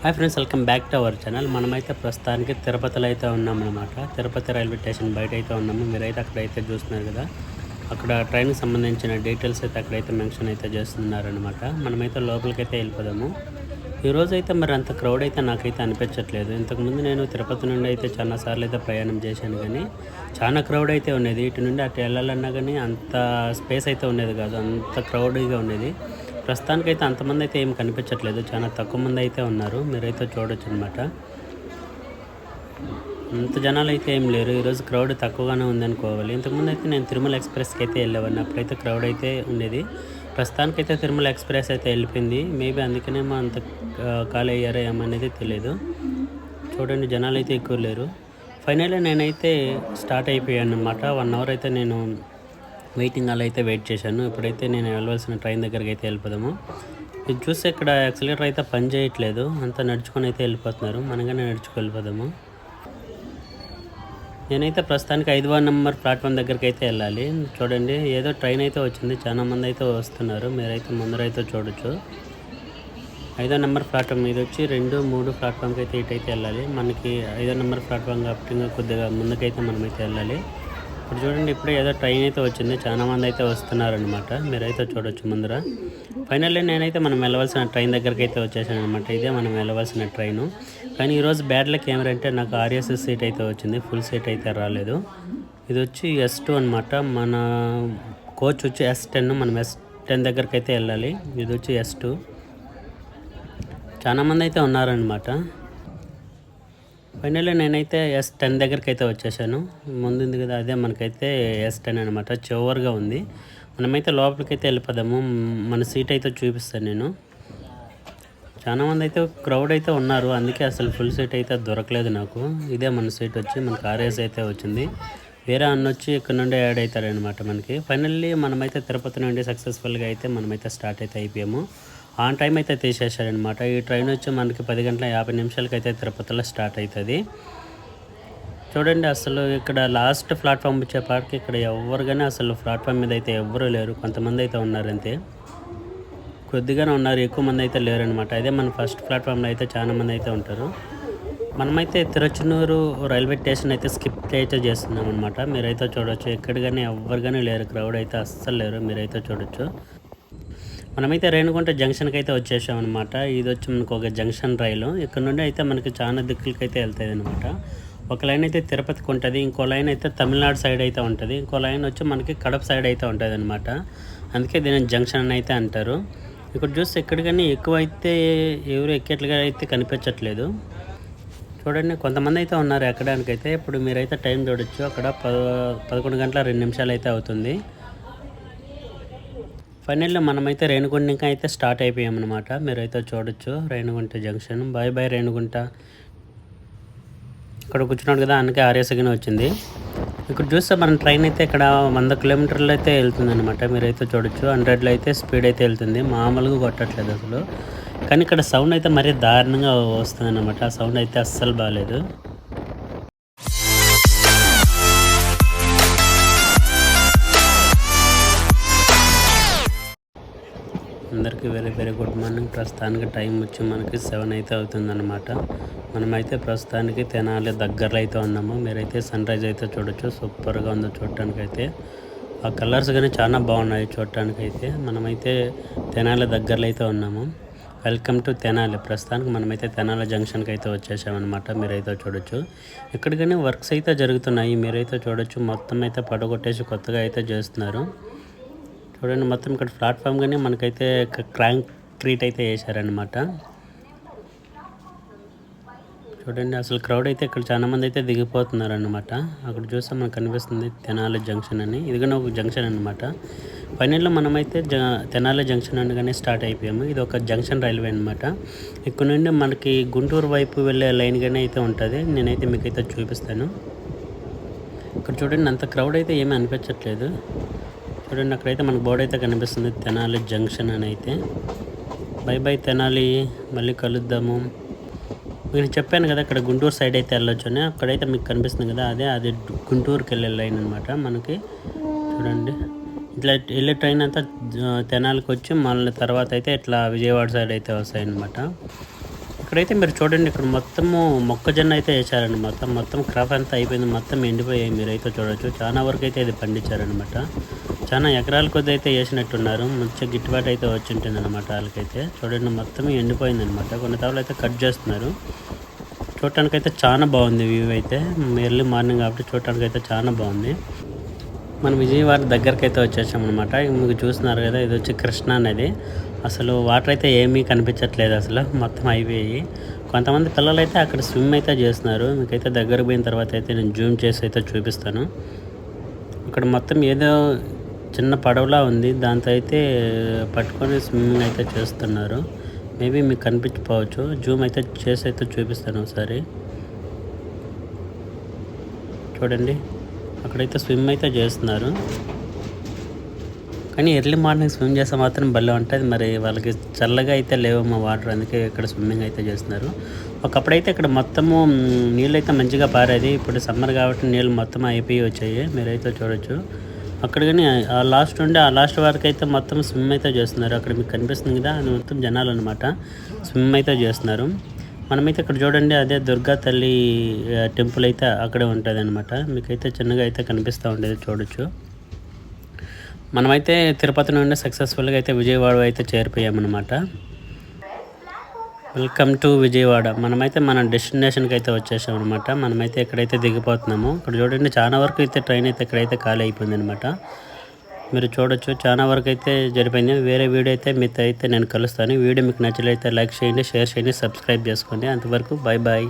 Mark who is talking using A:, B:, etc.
A: Hi friends, welcome back to our channel. మనమైతే ప్రస్తుతానికి తిరుపతిలో అయితే ఉన్నామన్నమాట. తిరుపతి రైల్వే స్టేషన్ బయట అయితే ఉన్నాము. మీరైతే అక్కడైతే చూస్తున్నారు కదా, అక్కడ ట్రైన్కి సంబంధించిన డీటెయిల్స్ అయితే అక్కడైతే మెన్షన్ అయితే చేస్తున్నారనమాట. మనమైతే లోపలికైతే వెళ్ళిపోదాము. ఈరోజు అయితే మరి అంత క్రౌడ్ అయితే నాకైతే అనిపించట్లేదు. ఇంతకుముందు నేను తిరుపతి నుండి అయితే చాలాసార్లు అయితే ప్రయాణం చేశాను, కానీ చాలా క్రౌడ్ అయితే ఉండేది. ఇటు నుండి అటు వెళ్ళాలన్నా కానీ అంత స్పేస్ అయితే ఉండేది కాదు, అంత క్రౌడ్గా ఉండేది. ప్రస్తుతానికైతే అంతమంది అయితే ఏం కనిపించట్లేదు, చాలా తక్కువ మంది అయితే ఉన్నారు. మీరైతే చూడొచ్చు అనమాట. అంత జనాలు అయితే ఏం లేరు. ఈరోజు క్రౌడ్ తక్కువగానే ఉందనుకోవాలి. ఇంతకుముందు అయితే నేను తిరుమల ఎక్స్ప్రెస్కి అయితే వెళ్ళేవాడిని, అప్పుడైతే క్రౌడ్ అయితే ఉండేది. ప్రస్తుతానికైతే తిరుమల ఎక్స్ప్రెస్ అయితే వెళ్ళిపోయింది. మేబీ అందుకనేమో అంత ఖాళీ అయ్యారో ఏమనేది తెలియదు. చూడండి, జనాలు అయితే ఎక్కువ లేరు. ఫైనల్లీ నేనైతే స్టార్ట్ అయిపోయాను అనమాట. 1 అవర్ అయితే నేను వెయిటింగ్ అలా అయితే వెయిట్ చేశాను. ఇప్పుడైతే నేను వెళ్ళవలసిన ట్రైన్ దగ్గరికి అయితే వెళ్ళిపోదాము. ఇది చూస్తే ఇక్కడ యాక్సిలేటర్ అయితే పని చేయట్లేదు, అంతా నడుచుకొని అయితే వెళ్ళిపోతున్నారు. మనగానే నడుచుకు వెళ్ళిపోదాము. నేనైతే ప్రస్తుతానికి 5వ నెంబర్ ప్లాట్ఫామ్ దగ్గరికి అయితే వెళ్ళాలి. చూడండి, ఏదో ట్రైన్ అయితే వచ్చింది, చాలా మంది అయితే వస్తున్నారు. మీరైతే ముందరైతే చూడొచ్చు. 5వ నెంబర్ ప్లాట్ఫామ్ ఇది వచ్చి 2, 3 ప్లాట్ఫామ్కి అయితే ఇటైతే వెళ్ళాలి. మనకి 5వ నెంబర్ ప్లాట్ఫామ్ కాబట్టి ఇంకా కొద్దిగా ముందుకైతే మనమైతే వెళ్ళాలి. ఇప్పుడు చూడండి, ఇప్పుడే ఏదో ట్రైన్ అయితే వచ్చింది, చాలా మంది అయితే వస్తున్నారనమాట. మీరైతే చూడొచ్చు ముందర. ఫైనల్లీ నేనైతే మనం వెళ్ళవలసిన ట్రైన్ దగ్గరికి అయితే వచ్చేసాను అనమాట. ఇదే మనం వెళ్ళవలసిన ట్రైను. కానీ ఈరోజు బ్యాడ్ లక్ ఏమంటే నాకు ఆర్ఎస్ఎస్ సీట్ అయితే వచ్చింది, ఫుల్ సీట్ అయితే రాలేదు. ఇది వచ్చి S2 అనమాట. మన కోచ్ వచ్చి S10, మనం S10 దగ్గరికి అయితే వెళ్ళాలి. ఇది వచ్చి S2. చాలా మంది అయితే ఉన్నారనమాట. ఫైనల్లీ నేనైతే S10 దగ్గరికి అయితే వచ్చేసాను. ముందుంది కదా, అదే మనకైతే S10 అనమాట. చివరిగా ఉంది. మనమైతే లోపలికైతే వెళ్ళిపోదాము. మన సీట్ అయితే చూపిస్తాను నేను. చాలా మంది అయితే క్రౌడ్ అయితే ఉన్నారు, అందుకే అసలు ఫుల్ సీట్ అయితే దొరకలేదు నాకు. ఇదే మన సీట్ వచ్చి మనకు ఆర్ఎస్ అయితే వచ్చింది. వేరే అన్న వచ్చి ఇక్కడ నుండి యాడ్ అవుతారనమాట మనకి. ఫైనల్లీ మనమైతే తిరుపతి నుండి సక్సెస్ఫుల్గా అయితే మనమైతే స్టార్ట్ అయితే అయిపోయాము. ఆన్ టైం అయితే తీసేశారనమాట. ఈ ట్రైన్ వచ్చి మనకి 10 గంటల 50 నిమిషాలకి అయితే తిరుపతిలో స్టార్ట్ అవుతుంది. చూడండి, అసలు ఇక్కడ లాస్ట్ ప్లాట్ఫామ్ వచ్చేపాటికి ఇక్కడ ఎవరు కానీ అసలు ప్లాట్ఫామ్ మీద అయితే ఎవరు లేరు. కొంతమంది అయితే ఉన్నారు, అంతే కొద్దిగానే ఉన్నారు, ఎక్కువ మంది అయితే లేరు అనమాట. అదే మన ఫస్ట్ ప్లాట్ఫామ్లో అయితే చాలా మంది అయితే ఉంటారు. మనమైతే తిరుచునూరు రైల్వే స్టేషన్ అయితే స్కిప్ అయితే చేస్తున్నాం అనమాట. మీరైతే చూడొచ్చు, ఎక్కడ కానీ ఎవరు కానీ లేరు, క్రౌడ్ అయితే అస్సలు లేరు. మీరైతే చూడొచ్చు. మనమైతే రేణుగుంట జంక్షన్కి అయితే వచ్చేసాం అనమాట. ఇది వచ్చి మనకు ఒక జంక్షన్ రైలు. ఇక్కడ నుండి అయితే మనకి చాలా దిక్కులకి అయితే వెళ్తుంది అనమాట. ఒక లైన్ అయితే తిరుపతికి ఉంటుంది, ఇంకో లైన్ అయితే తమిళనాడు సైడ్ అయితే ఉంటుంది, ఇంకో లైన్ వచ్చి మనకి కడప సైడ్ అయితే ఉంటుంది అనమాట. అందుకే దీని జంక్షన్ అని అయితే అంటారు. ఇక్కడ చూస్తే ఎక్కడ కానీ ఎక్కువ అయితే ఎవరు ఎక్కేట్లుగా అయితే కనిపించట్లేదు. చూడండి, కొంతమంది అయితే ఉన్నారు ఎక్కడానికైతే. ఇప్పుడు మీరైతే టైం చూడొచ్చు, అక్కడ 11 గంటల 2 నిమిషాలు అయితే అవుతుంది. ఫైనల్లీ మనమైతే రేణుగుంట ఇంకా అయితే స్టార్ట్ అయిపోయామన్నమాట. మీరైతే చూడొచ్చు Renigunta junction. Bye bye Renigunta. ఇక్కడ కూర్చున్నాడు కదా, అందుకే ఆర్ఎస్గానే వచ్చింది. ఇక్కడ చూస్తే మన ట్రైన్ అయితే ఇక్కడ 100 కిలోమీటర్లు అయితే వెళ్తుంది అనమాట. మీరైతే చూడొచ్చు, 100లో అయితే స్పీడ్ అయితే వెళ్తుంది, మామూలుగా కొట్టట్లేదు అసలు. కానీ ఇక్కడ సౌండ్ అయితే మరీ దారుణంగా వస్తుంది అనమాట. ఆ సౌండ్ అయితే అస్సలు బాగాలేదు. అందరికీ వెరీ వెరీ గుడ్ మార్నింగ్. ప్రస్తుతానికి టైం వచ్చి మనకి 7 అయితే అవుతుందన్నమాట. మనమైతే ప్రస్తుతానికి తెనాలి దగ్గరలో అయితే ఉన్నాము. మీరైతే సన్ రైజ్ అయితే చూడొచ్చు, సూపర్గా ఉందో చూడటానికి అయితే. ఆ కలర్స్ కానీ చాలా బాగున్నాయి చూడటానికి అయితే. మనమైతే తెనాలి దగ్గరలో అయితే ఉన్నాము. Welcome to Tenali. ప్రస్తుతానికి మనమైతే తెనాలి జంక్షన్కి అయితే వచ్చేసామన్నమాట. మీరైతే చూడొచ్చు, ఇక్కడ కానీ వర్క్స్ అయితే జరుగుతున్నాయి. మీరైతే చూడొచ్చు, మొత్తం అయితే పడగొట్టేసి కొత్తగా అయితే చేస్తున్నారు. చూడండి, మొత్తం ఇక్కడ ప్లాట్ఫామ్ కానీ మనకైతే కాంక్రీట్ అయితే వేసారనమాట. చూడండి, అసలు క్రౌడ్ అయితే ఇక్కడ చాలా మంది అయితే దిగిపోతున్నారు అనమాట. అక్కడ చూస్తే మనకు కనిపిస్తుంది తెనాలి జంక్షన్ అని. ఇది కానీ ఒక జంక్షన్ అనమాట. ఫైనల్లో మనమైతే తెనాలి జంక్షన్ అనగానే స్టార్ట్ అయిపోయాము. ఇది ఒక జంక్షన్ రైల్వే అనమాట. ఇక్కడ నుండి మనకి గుంటూరు వైపు వెళ్ళే లైన్ కానీ అయితే ఉంటుంది. నేనైతే మీకైతే చూపిస్తాను. ఇక్కడ చూడండి, అంత క్రౌడ్ అయితే ఏమీ అనిపించట్లేదు. చూడండి, అక్కడైతే మనకు బోర్డు అయితే కనిపిస్తుంది, తెనాలి జంక్షన్ అని అయితే. బై బై తెనాలి, మళ్ళీ కలుద్దాము. నేను చెప్పాను కదా, ఇక్కడ గుంటూరు సైడ్ అయితే వెళ్ళొచ్చు అని. అక్కడైతే మీకు కనిపిస్తుంది కదా, అది గుంటూరుకి వెళ్ళే లైన్ అనమాట మనకి. చూడండి, ఇట్లా వెళ్ళే ట్రైన్ అంతా తెనాలికి వచ్చి మళ్ళీ తర్వాత అయితే ఇట్లా విజయవాడ సైడ్ అయితే వస్తాయి అనమాట. ఇక్కడైతే మీరు చూడండి, ఇక్కడ మొత్తము మొక్కజొన్న అయితే వేసారండి. మొత్తం క్రాప్ అంతా అయిపోయింది, మొత్తం ఎండిపోయాయి. మీరైతే చూడొచ్చు, చాలా వరకు అయితే ఇది పండించారనమాట. చాలా ఎకరాల కొద్ది అయితే వేసినట్టున్నారు. మంచిగా గిట్టుబాటు అయితే వచ్చి ఉంటుంది అనమాట వాళ్ళకైతే. చూడండి, మొత్తం ఎండిపోయింది అనమాట. కొన్ని తావులు అయితే కట్ చేస్తున్నారు. చూడటానికైతే చాలా బాగుంది వ్యూ అయితే. ఎర్లీ మార్నింగ్ కాబట్టి చూడటానికైతే చాలా బాగుంది. మనం విజయవాడ దగ్గరికి అయితే వచ్చేసాం అనమాట. మీకు చూస్తున్నారు కదా, ఇది వచ్చి కృష్ణా నది. అసలు వాటర్ అయితే ఏమీ కనిపించట్లేదు, అసలు మొత్తం అయిపోయి. కొంతమంది పిల్లలు అయితే అక్కడ స్విమ్ అయితే చేస్తున్నారు. మీకైతే దగ్గరకు పోయిన తర్వాత అయితే నేను జూమ్ చేసి అయితే చూపిస్తాను. ఇక్కడ మొత్తం ఏదో చిన్న పడవలా ఉంది, దాంతో అయితే పట్టుకొని స్విమ్మింగ్ అయితే చేస్తున్నారు. మేబీ మీకు కనిపించకపోవచ్చు, జూమ్ అయితే చేసి అయితే చూపిస్తాను ఒకసారి. చూడండి, అక్కడైతే స్విమ్ అయితే చేస్తున్నారు. కానీ ఎర్లీ మార్నింగ్ స్విమ్ చేస్తే మాత్రం భలే ఉంటుంది. మరి వాళ్ళకి చల్లగా అయితే లేవమ్మా వాటర్, అందుకే ఇక్కడ స్విమ్మింగ్ అయితే చేస్తున్నారు. ఒకప్పుడైతే ఇక్కడ మొత్తము నీళ్ళు అయితే మంచిగా పారేది. ఇప్పుడు సమ్మర్ కాబట్టి నీళ్ళు మొత్తం అయిపోయి వచ్చాయి. మీరైతే చూడొచ్చు అక్కడ. కానీ ఆ లాస్ట్ వరకు అయితే మొత్తం స్విమ్ అయితే చేస్తున్నారు. అక్కడ మీకు కనిపిస్తుంది కదా, అది మొత్తం జనాలు అనమాట, స్విమ్ అయితే చేస్తున్నారు. మనమైతే ఇక్కడ చూడండి, అదే దుర్గా తల్లి టెంపుల్ అయితే అక్కడే ఉంటుంది అనమాట. మీకైతే చిన్నగా అయితే కనిపిస్తూ ఉండేది, చూడొచ్చు. మనమైతే తిరుపతి నుండి సక్సెస్ఫుల్గా అయితే విజయవాడ అయితే చేరిపోయామన్నమాట. Welcome to Vijayawada. మనమైతే మన డెస్టినేషన్కి అయితే వచ్చేసామన్నమాట. మనమైతే ఎక్కడైతే దిగిపోతున్నామో ఇక్కడ చూడండి, చాలా వరకు అయితే ట్రైన్ అయితే ఇక్కడైతే ఖాళీ అయిపోయింది అనమాట. మీరు చూడొచ్చు, చాలా వరకు అయితే జరిపోయింది. వేరే వీడియో అయితే మీతో అయితే నేను కలుస్తాను. వీడియో మీకు నచ్చలైతే లైక్ చేయండి, షేర్ చేయండి, సబ్స్క్రైబ్ చేసుకోండి. అంతవరకు బాయ్ బాయ్.